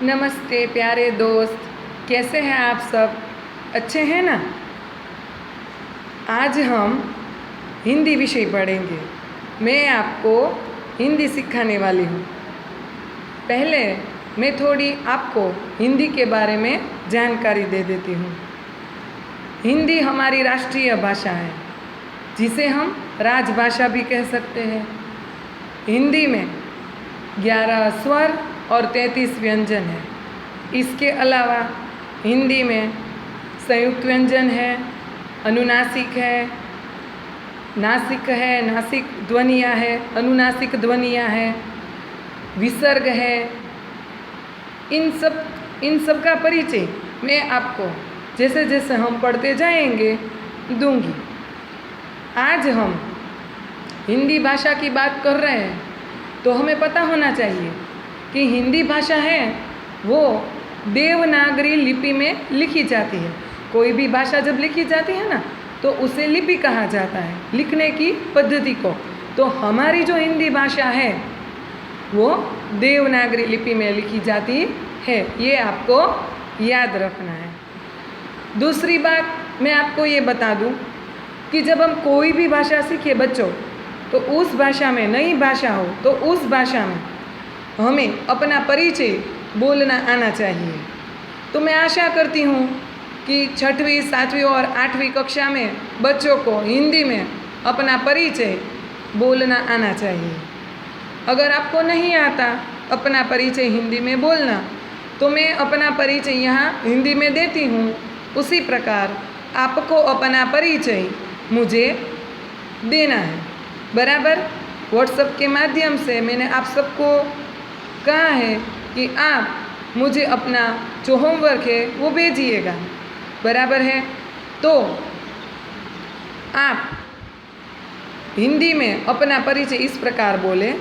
नमस्ते प्यारे दोस्त, कैसे हैं आप सब? अच्छे हैं ना? आज हम हिंदी विषय पढ़ेंगे। मैं आपको हिंदी सिखाने वाली हूँ। पहले मैं थोड़ी आपको हिंदी के बारे में जानकारी दे देती हूँ। हिंदी हमारी राष्ट्रीय भाषा है, जिसे हम राजभाषा भी कह सकते हैं। हिंदी में 11 स्वर और 33 व्यंजन है। इसके अलावा हिंदी में संयुक्त व्यंजन है, अनुनासिक है, नासिक है, नासिक ध्वनियाँ है, अनुनासिक ध्वनियाँ है, विसर्ग है। इन सब का परिचय मैं आपको जैसे जैसे हम पढ़ते जाएंगे दूंगी। आज हम हिंदी भाषा की बात कर रहे हैं तो हमें पता होना चाहिए कि हिंदी भाषा है वो देवनागरी लिपि में लिखी जाती है। कोई भी भाषा जब लिखी जाती है ना तो उसे लिपि कहा जाता है, लिखने की पद्धति को। तो हमारी जो हिंदी भाषा है वो देवनागरी लिपि में लिखी जाती है, ये आपको याद रखना है। दूसरी बात मैं आपको ये बता दूं कि जब हम कोई भी भाषा सीखे बच्चों, तो उस भाषा में, नई भाषा हो तो उस भाषा में हमें अपना परिचय बोलना आना चाहिए। तो मैं आशा करती हूँ कि 6वीं, 7वीं और 8वीं कक्षा में बच्चों को हिंदी में अपना परिचय बोलना आना चाहिए। अगर आपको नहीं आता अपना परिचय हिंदी में बोलना, तो मैं अपना परिचय यहाँ हिंदी में देती हूँ। उसी प्रकार आपको अपना परिचय मुझे देना है, बराबर। व्हाट्सएप के माध्यम से मैंने आप सबको कहा है कि आप मुझे अपना जो होमवर्क है वो भेजिएगा, बराबर है। तो आप हिंदी में अपना परिचय इस प्रकार बोले।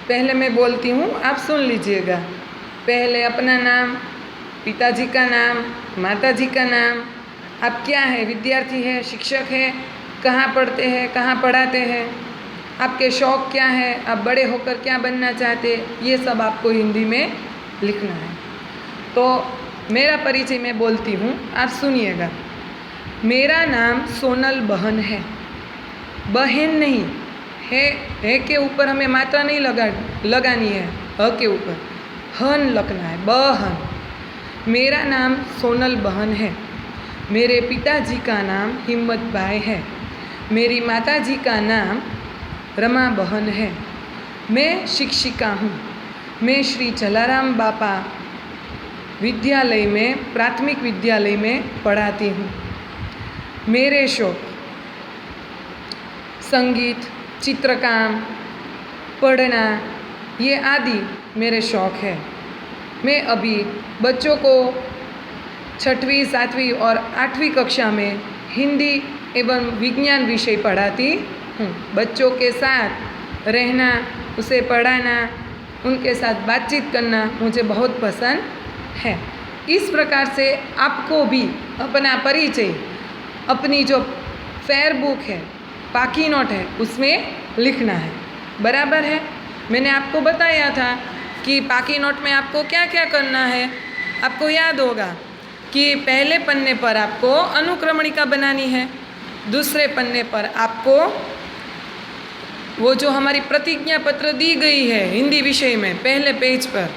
पहले मैं बोलती हूँ, आप सुन लीजिएगा। पहले अपना नाम, पिताजी का नाम, माताजी का नाम, आप क्या है, विद्यार्थी है, शिक्षक है, कहाँ पढ़ते हैं, कहाँ पढ़ाते हैं, आपके शौक़ क्या है, आप बड़े होकर क्या बनना चाहते, ये सब आपको हिंदी में लिखना है। तो मेरा परिचय मैं बोलती हूँ, आप सुनिएगा। मेरा नाम सोनल बहन है। बहन नहीं है के ऊपर हमें मात्रा नहीं लगानी है, ह के ऊपर हन लगना है, बहन। मेरा नाम सोनल बहन है। मेरे पिताजी का नाम हिम्मत भाई है। मेरी माताजी का नाम रमा बहन है। मैं शिक्षिका हूँ। मैं श्री जलाराम बापा विद्यालय में, प्राथमिक विद्यालय में पढ़ाती हूँ। मेरे शौक संगीत, चित्रकाम, पढ़ना, ये आदि मेरे शौक़ है। मैं अभी बच्चों को 6वीं, 7वीं और 8वीं कक्षा में हिंदी एवं विज्ञान विषय पढ़ाती हूँ। बच्चों के साथ रहना, उसे पढ़ाना, उनके साथ बातचीत करना मुझे बहुत पसंद है। इस प्रकार से आपको भी अपना परिचय अपनी जो फेयर बुक है, पाकी नोट है, उसमें लिखना है, बराबर है। मैंने आपको बताया था कि पाकी नोट में आपको क्या क्या करना है। आपको याद होगा कि पहले पन्ने पर आपको अनुक्रमणिका बनानी है, दूसरे पन्ने पर आपको वो जो हमारी प्रतिज्ञा पत्र दी गई है हिंदी विषय में, पहले पेज पर,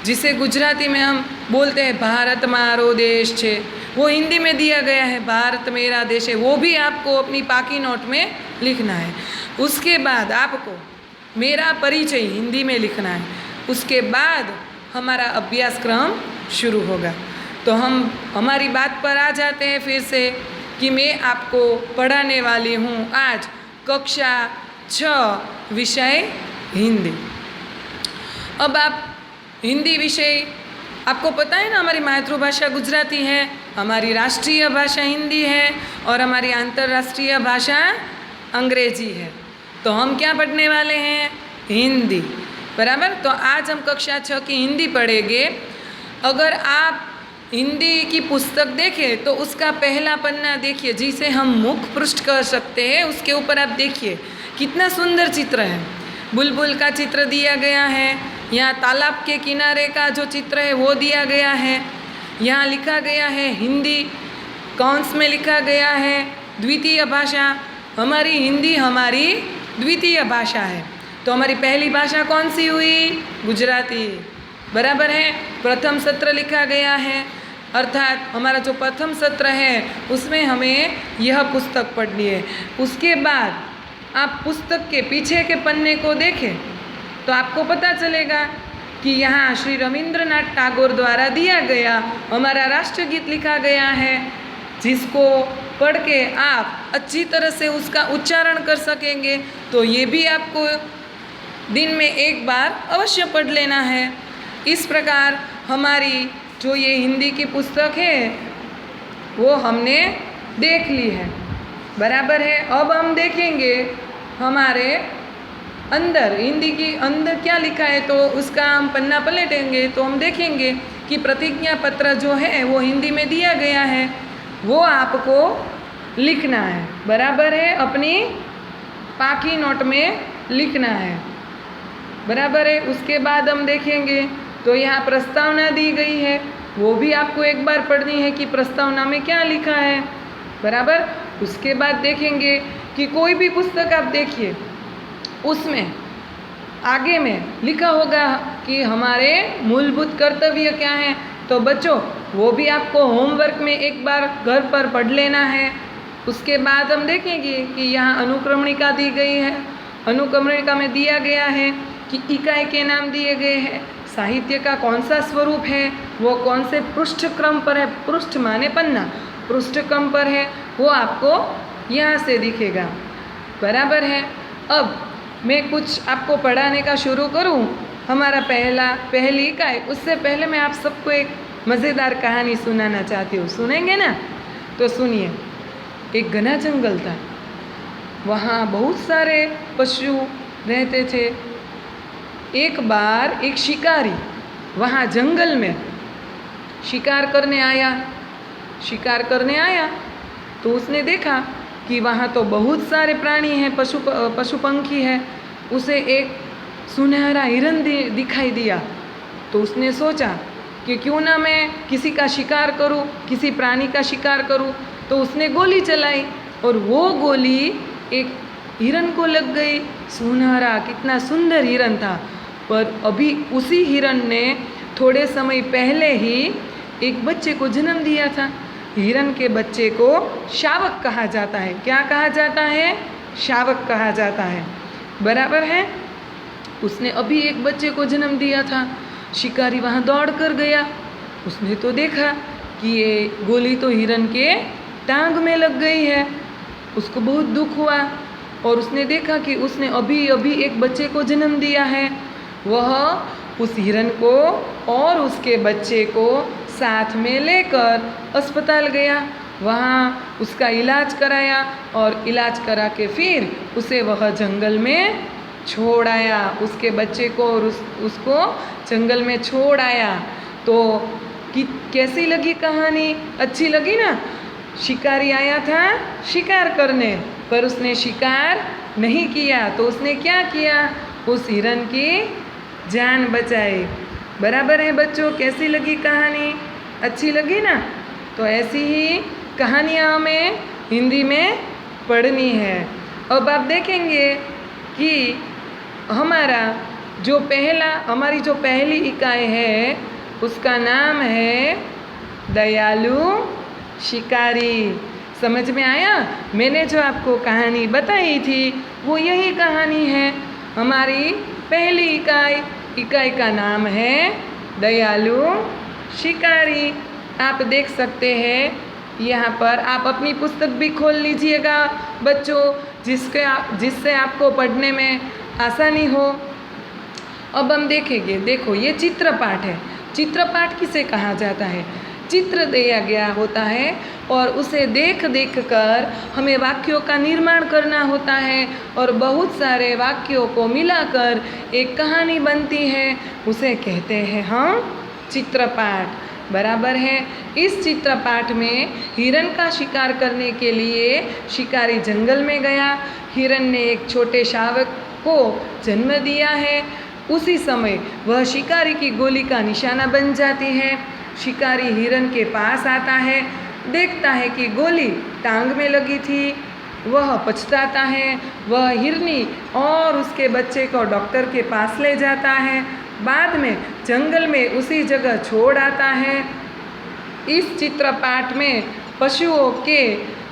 जिसे गुजराती में हम बोलते हैं भारत मारो देश छे, वो हिंदी में दिया गया है भारत मेरा देश है, वो भी आपको अपनी पाकी नोट में लिखना है। उसके बाद आपको मेरा परिचय हिंदी में लिखना है। उसके बाद हमारा अभ्यासक्रम शुरू होगा। तो हम हमारी बात पर आ जाते हैं फिर से कि मैं आपको पढ़ाने वाली हूँ आज कक्षा 6 विषय हिंदी। अब आप हिंदी विषय, आपको पता है ना, हमारी मातृभाषा गुजराती है, हमारी राष्ट्रीय भाषा हिंदी है और हमारी अंतर्राष्ट्रीय भाषा अंग्रेजी है। तो हम क्या पढ़ने वाले हैं? हिंदी, बराबर। तो आज हम कक्षा 6 की हिंदी पढ़ेंगे। अगर आप हिंदी की पुस्तक देखें तो उसका पहला पन्ना देखिए, जिसे हम मुख पृष्ठ कर सकते हैं, उसके ऊपर आप देखिए कितना सुंदर चित्र है। बुलबुल का चित्र दिया गया है, यहाँ तालाब के किनारे का जो चित्र है वो दिया गया है। यहाँ लिखा गया है हिंदी, कौंस में लिखा गया है द्वितीय भाषा। हमारी हिंदी हमारी द्वितीय भाषा है। तो हमारी पहली भाषा कौन सी हुई? गुजराती, बराबर है। प्रथम सत्र लिखा गया है, अर्थात हमारा जो प्रथम सत्र है उसमें हमें यह पुस्तक पढ़नी है। उसके बाद आप पुस्तक के पीछे के पन्ने को देखें तो आपको पता चलेगा कि यहाँ श्री रविंद्रनाथ टैगोर द्वारा दिया गया हमारा राष्ट्रगीत लिखा गया है, जिसको पढ़ के आप अच्छी तरह से उसका उच्चारण कर सकेंगे। तो ये भी आपको दिन में एक बार अवश्य पढ़ लेना है। इस प्रकार हमारी जो ये हिंदी की पुस्तक है वो हमने देख ली है, बराबर है। अब हम देखेंगे हमारे अंदर हिंदी की अंदर क्या लिखा है, तो उसका हम पन्ना पलटेंगे तो हम देखेंगे कि प्रतिज्ञा पत्र जो है वो हिंदी में दिया गया है, वो आपको लिखना है, बराबर है। अपनी पाकी नोट में लिखना है, बराबर है। उसके बाद हम देखेंगे तो यहाँ प्रस्तावना दी गई है, वो भी आपको एक बार पढ़नी है कि प्रस्तावना में क्या लिखा है, बराबर। उसके बाद देखेंगे कि कोई भी पुस्तक आप देखिए उसमें आगे में लिखा होगा कि हमारे मूलभूत कर्तव्य क्या हैं। तो बच्चों वो भी आपको होमवर्क में एक बार घर पर पढ़ लेना है। उसके बाद हम देखेंगे कि यहाँ अनुक्रमणिका दी गई है। अनुक्रमणिका में दिया गया है कि इकाई के नाम दिए गए हैं, साहित्य का कौन सा स्वरूप है, वो कौन से पृष्ठ क्रम पर है, पृष्ठ माने पन्ना, पृष्ठ क्रम पर है, वो आपको यहाँ से दिखेगा, बराबर है। अब मैं कुछ आपको पढ़ाने का शुरू करूँ। हमारा पहली इकाई, उससे पहले मैं आप सबको एक मज़ेदार कहानी सुनाना चाहती हूँ। सुनेंगे ना? तो सुनिए। एक घना जंगल था, वहाँ बहुत सारे पशु रहते थे। एक बार एक शिकारी वहाँ जंगल में शिकार करने आया तो उसने देखा कि वहाँ तो बहुत सारे प्राणी हैं, पशु पंखी है। उसे एक सुनहरा हिरन दिखाई दिया तो उसने सोचा कि क्यों ना मैं किसी का शिकार करूं, किसी प्राणी का शिकार करूं। तो उसने गोली चलाई और वो गोली एक हिरन को लग गई। सुनहरा, कितना सुंदर हिरन था, पर अभी उसी हिरन ने थोड़े समय पहले ही एक बच्चे को जन्म दिया था। हिरन के बच्चे को शावक कहा जाता है। क्या कहा जाता है? शावक कहा जाता है, बराबर है। उसने अभी एक बच्चे को जन्म दिया था। शिकारी वहाँ दौड़ कर गया। उसने तो देखा कि ये गोली तो हिरन के टांग में लग गई है। उसको बहुत दुख हुआ और उसने देखा कि उसने अभी अभी एक बच्चे को जन्म दिया है। वह उस हिरन को और उसके बच्चे को साथ में लेकर अस्पताल गया। वहाँ उसका इलाज कराया और इलाज करा के फिर उसे वह जंगल में छोड़ आया। उसके बच्चे को और उसको जंगल में छोड़ आया। तो कैसी लगी कहानी? अच्छी लगी ना? शिकारी आया था शिकार करने, पर उसने शिकार नहीं किया। तो उसने क्या किया? उस हिरन की जान बचाई, बराबर है बच्चों। कैसी लगी कहानी? अच्छी लगी ना? तो ऐसी ही कहानियाँ हमें हिंदी में पढ़नी है। अब आप देखेंगे कि हमारी जो पहली इकाई है उसका नाम है दयालु शिकारी। समझ में आया? मैंने जो आपको कहानी बताई थी वो यही कहानी है। हमारी पहली इकाई का नाम है दयालु शिकारी। आप देख सकते हैं यहाँ पर। आप अपनी पुस्तक भी खोल लीजिएगा बच्चों, जिससे आपको पढ़ने में आसानी हो। अब हम देखेंगे, देखो ये चित्रपाठ है। चित्रपाठ किसे कहा जाता है? चित्र दिया गया होता है और उसे देख कर हमें वाक्यों का निर्माण करना होता है और बहुत सारे वाक्यों को मिलाकर एक कहानी बनती है, उसे कहते हैं हम चित्रपाठ, बराबर है। इस चित्रपाठ में हिरन का शिकार करने के लिए शिकारी जंगल में गया। हिरन ने एक छोटे शावक को जन्म दिया है उसी समय वह शिकारी की गोली का निशाना बन जाती है। शिकारी हिरन के पास आता है, देखता है कि गोली टांग में लगी थी। वह पछताता है। वह हिरनी और उसके बच्चे को डॉक्टर के पास ले जाता है। बाद में जंगल में उसी जगह छोड़ आता है। इस चित्रपाठ में पशुओं के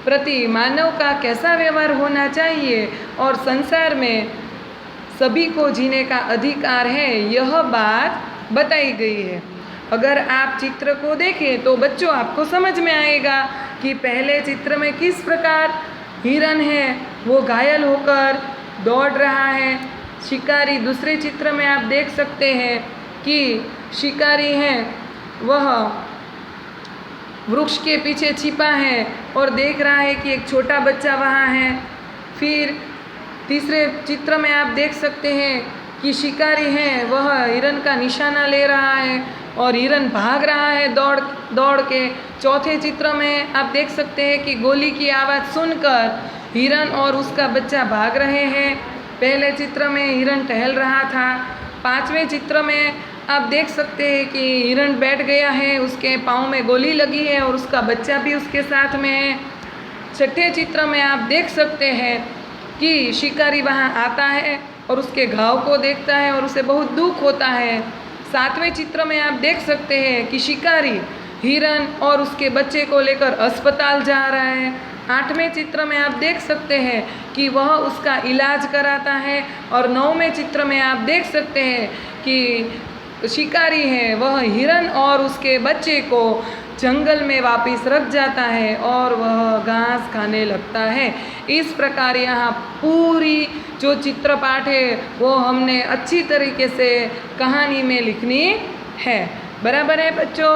प्रति मानव का कैसा व्यवहार होना चाहिए और संसार में सभी को जीने का अधिकार है, यह बात बताई गई है। अगर आप चित्र को देखें तो बच्चों आपको समझ में आएगा कि पहले चित्र में किस प्रकार हिरन है वो घायल होकर दौड़ रहा है। शिकारी दूसरे चित्र में आप देख सकते हैं कि शिकारी है वह वृक्ष के पीछे छिपा है और देख रहा है कि एक छोटा बच्चा वहाँ है। फिर तीसरे चित्र में आप देख सकते हैं कि शिकारी है वह हिरन का निशाना ले रहा है और हिरन भाग रहा है दौड़ दौड़ के। चौथे चित्र में आप देख सकते हैं कि गोली की आवाज़ सुनकर हिरन और उसका बच्चा भाग रहे हैं। पहले चित्र में हिरन टहल रहा था। पांचवें चित्र में आप देख सकते हैं कि हिरन बैठ गया है, उसके पाँव में गोली लगी है और उसका बच्चा भी उसके साथ में है। छठे चित्र में आप देख सकते हैं कि शिकारी वहाँ आता है और उसके घाव को देखता है और उसे बहुत दुख होता है। सातवें चित्र में आप देख सकते हैं कि शिकारी हिरन और उसके बच्चे को लेकर अस्पताल जा रहा है। आठवें चित्र में आप देख सकते हैं कि वह उसका इलाज कराता है। और नौवें चित्र में आप देख सकते हैं कि शिकारी है वह हिरन और उसके बच्चे को जंगल में वापस रख जाता है और वह घास खाने लगता है। इस प्रकार यहाँ पूरी जो चित्रपाठ है वो हमने अच्छी तरीके से कहानी में लिखनी है। बराबर है बच्चों?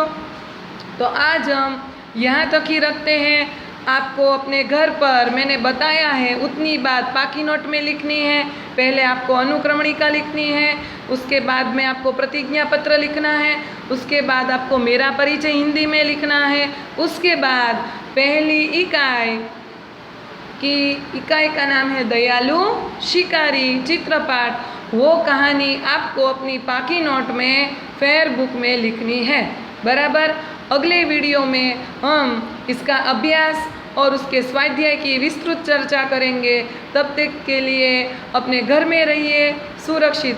तो आज हम यहाँ तक ही रखते हैं। आपको अपने घर पर मैंने बताया है उतनी बात पाकी नोट में लिखनी है। पहले आपको अनुक्रमणिका लिखनी है, उसके बाद में आपको प्रतिज्ञा पत्र लिखना है, उसके बाद आपको मेरा परिचय हिंदी में लिखना है, उसके बाद पहली इकाई की इकाई का नाम है दयालु शिकारी चित्रपाठ। वो कहानी आपको अपनी पाकी नोट में फेयर बुक में लिखनी है। बराबर? अगले वीडियो में हम इसका अभ्यास और उसके स्वाध्याय की विस्तृत चर्चा करेंगे। तब तक के लिए अपने घर में रहिए सुरक्षित।